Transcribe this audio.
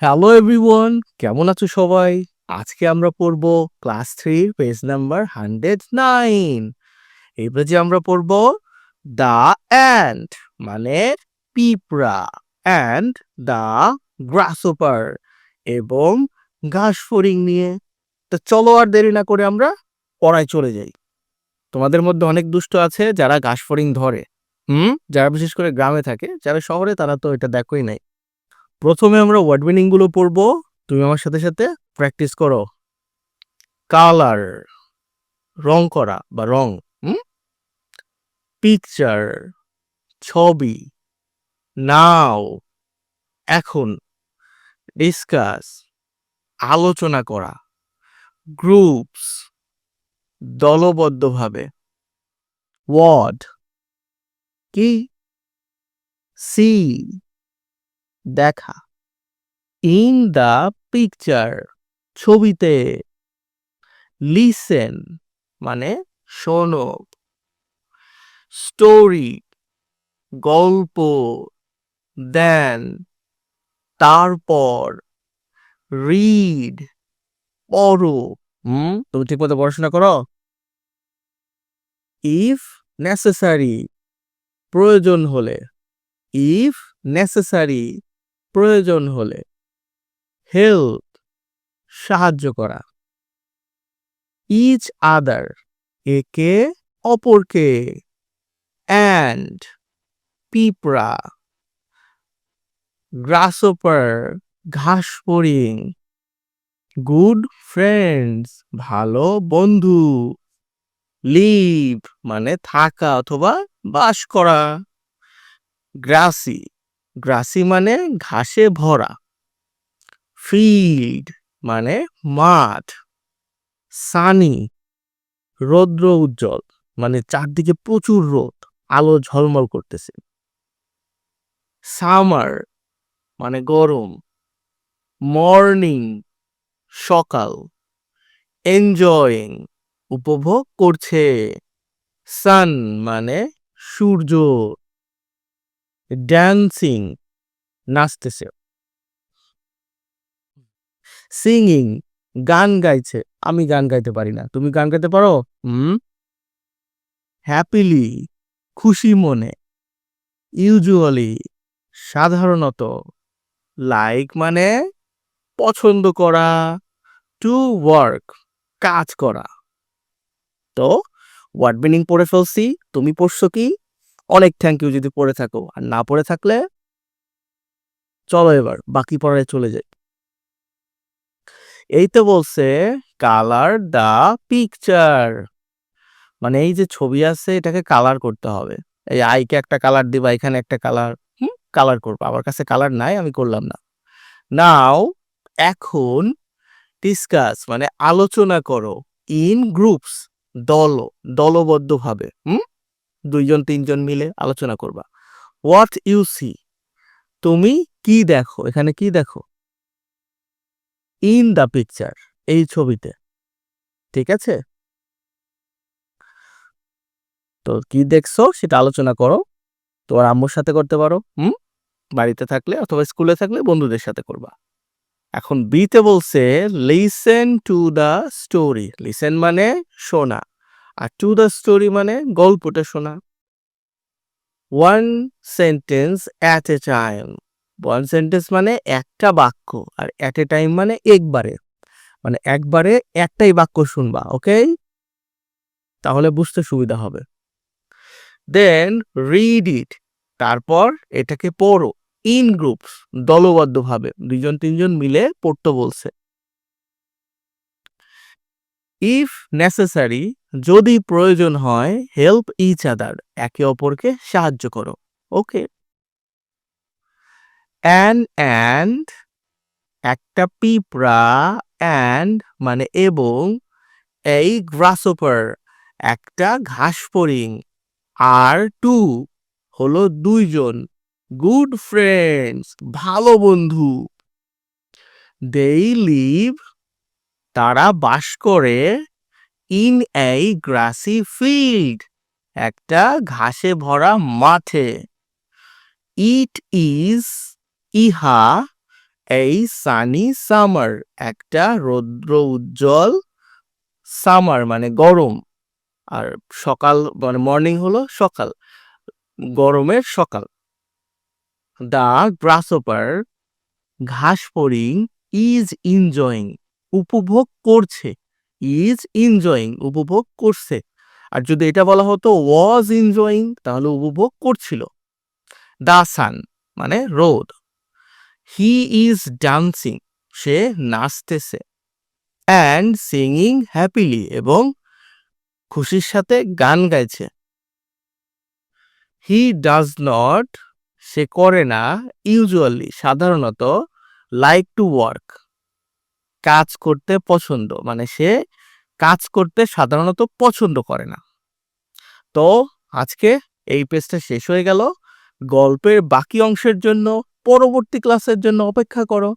Hello everyone, কেমন আছো সবাই? আজকে আমরা পড়ব ক্লাস 3 পেজ নাম্বার 109। এই পেজে আমরা পড়ব দ্য অ্যান্ট মানে পিঁপড়া অ্যান্ড দ্য গ্রাসহপার এবং ঘাসফড়িং নিয়ে। তো চলো আর দেরি না করে আমরা পড়ায় চলে যাই। তোমাদের মধ্যে অনেক দুষ্ট আছে যারা ঘাসফড়িং ধরে। যারা বিশেষ করে গ্রামে থাকে, যারা শহরে তারা তো এটা দেখোই নাই। প্রথমে আমরা ওয়ার্ড মিনিং গুলো পড়বো। তুমি আমার সাথে সাথে প্র্যাকটিস করো। কালার রং করা বা রং। পিকচার ছবি। নাও এখন। ডিসকাস আলোচনা করা। গ্রুপস দলবদ্ধভাবে। ওয়ার্ড কি? সি দেখা। ইন দ্য পিকচার ছবিতে। লিসেন মানে শোনো। স্টোরি গল্প। দেন তারপর। রিড পড়ো। তুমি ঠিক মতো পড়াশোনা করো। ইফ নেসেসারি প্রয়োজন হলে। ইফ নেসেসারি প্রয়োজন হলে। হেল্প সাহায্য করা। ইচ আদার একে অপরকে। অ্যান্ড পিঁপড়া। গ্রাসহপার ঘাসফড়িং। গুড ফ্রেন্ডস ভালো বন্ধু। লিভ মানে থাকা অথবা বাস করা। গ্রাসি গ্রাসি মানে ঘাসে ভরা। ফিল্ড মানে মাঠ। সানি রৌদ্র উজ্জ্বল মানে চারদিকে প্রচুর রোদ, আলো ঝলমল করতেছে। সামার মানে গরম। মর্নিং সকাল। এনজয়িং উপভোগ করছে। সান মানে সূর্য। ড্যান্সিং নাচতেছে। সিঙ্গিং গান গাইছে। আমি গান গাইতে পারি না, তুমি গান গাইতে পারো? হ্যাপিলি খুশি মনে। ইউজুয়ালি সাধারণত। লাইক মানে পছন্দ করা। টু ওয়ার্ক কাজ করা। তো ওয়ার্ড মিনিং পড়ে ফেলছি। তুমি পড়ছো কি? অনেক থ্যাংক ইউ যদি পড়ে থাকো, আর না পড়ে থাকলে চলো এবার বাকি পড়ায় চলে যাই। এই তো বলছে কালার দা পিকচার মানে এই যে ছবি আছে এটাকে কালার করতে হবে। এই আইকে একটা কালার দিবা, এখানে একটা কালার কালার করবো। আমার কাছে কালার নাই, আমি করলাম না। নাও এখন। ডিসকাস মানে আলোচনা করো। ইন গ্রুপস দলবদ্ধভাবে। দুইজন তিনজন মিলে আলোচনা করবা। হোয়াট ইউ সি তুমি কি দেখো, এখানে কি দেখো? ইন দ্য পিকচার এই ছবিতে। ঠিক আছে, তো কি দেখছো সেটা আলোচনা করো। তোমার আম্মুর সাথে করতে পারো, বাড়িতে থাকলে অথবা স্কুলে থাকলে বন্ধুদের সাথে করবা। এখন বিতে বলছে listen to the story. Listen মানে শোনা, আর টু দ্য স্টোরি মানে গল্পটা শোনা। One sentence at a time. One sentence মানে একটা বাক্য, আর অ্যাট এ টাইম মানে একবারে। মানে একবারে একটাই বাক্য শুনবা, ওকে? তাহলে বুঝতে সুবিধা হবে। দেন রিড ইট তারপর এটাকে পড়ো। ইন গ্রুপস দলবদ্ধভাবে, দুইজন তিনজন মিলে পড়তে বলছে। ইফ নেসেসারি যদি প্রয়োজন হয়। হেল্প ইচ আদার একে অপরকে সাহায্য করো, ওকে? অ্যান্ড একটা পিঁপড়া। অ্যান্ড মানে এবং। এই গ্রাসহপার একটা ঘাসফড়িং। আর টু হলো দুইজন। গুড ফ্রেন্ডস ভালো বন্ধু। দেই লিভ তারা বাস করে। ইন এই গ্রাসি ফিল্ড একটা ঘাসে ভরা মাঠে। ইট ইজ ইহা এই সানি সামার, একটা রৌদ্র উজ্জ্বল সামার মানে গরম, আর সকাল মানে মর্নিং হলো সকাল, গরমের সকাল। দ্য গ্রাসহপার, ঘাস ফড়িং, ইজ এনজয়িং, উপভোগ করছে, ইজ এনজয়িং উপভোগ করছে। আর যদি এটা বলা হতো ওয়াজ এনজয়িং তাহলে উপভোগ করছিল। দ্য সান মানে রোদ, হি ইজ ডান্সিং সে নাচতেছে, অ্যান্ড সিঙ্গিং হ্যাপিলি এবং খুশির সাথে গান গাইছে। হি ডাজ নট সে করে না, ইউজুয়ালি সাধারণত, লাইক টু ওয়ার্ক কাজ করতে পছন্দ, মানে সে কাজ করতে সাধারণত পছন্দ করে না। তো আজকে এই পেজটা শেষ হয়ে গেল। গল্পের বাকি অংশের জন্য পরবর্তী ক্লাসের জন্য অপেক্ষা করো।